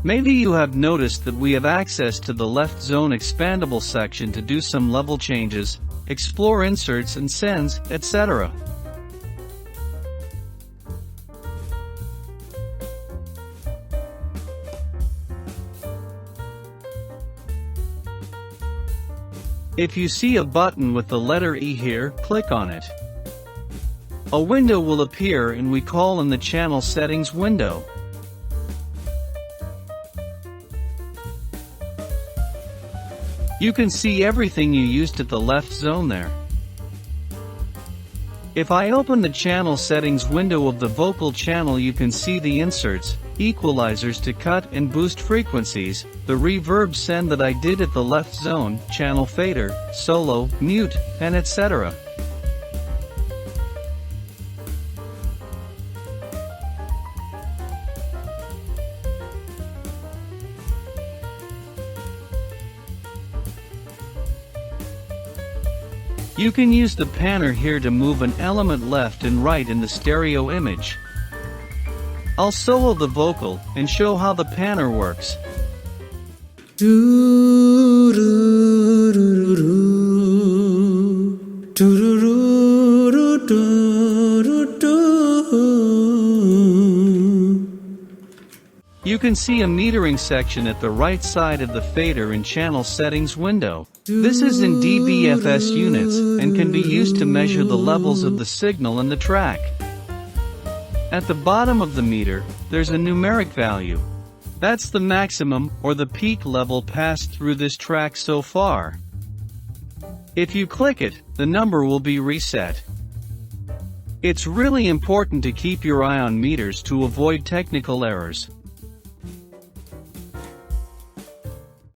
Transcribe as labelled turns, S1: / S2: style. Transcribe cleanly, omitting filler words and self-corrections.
S1: Maybe you have noticed that we have access to the left zone expandable section to do some level changes, explore inserts and sends, etc. If you see a button with the letter E here, click on it. A window will appear and we call in the channel settings window. You can see everything you used at the left zone there. If I open the channel settings window of the vocal channel, you can see the inserts, equalizers to cut and boost frequencies, the reverb send that I did at the left zone, channel fader, solo, mute, and etc. You can use the panner here to move an element left and right in the stereo image. I'll solo the vocal and show how the panner works. You can see a metering section at the right side of the fader and channel settings window. This is in dBFS units and can be used to measure the levels of the signal in the track. At the bottom of the meter, there's a numeric value. That's the maximum or the peak level passed through this track so far. If you click it, the number will be reset. It's really important to keep your eye on meters to avoid technical errors.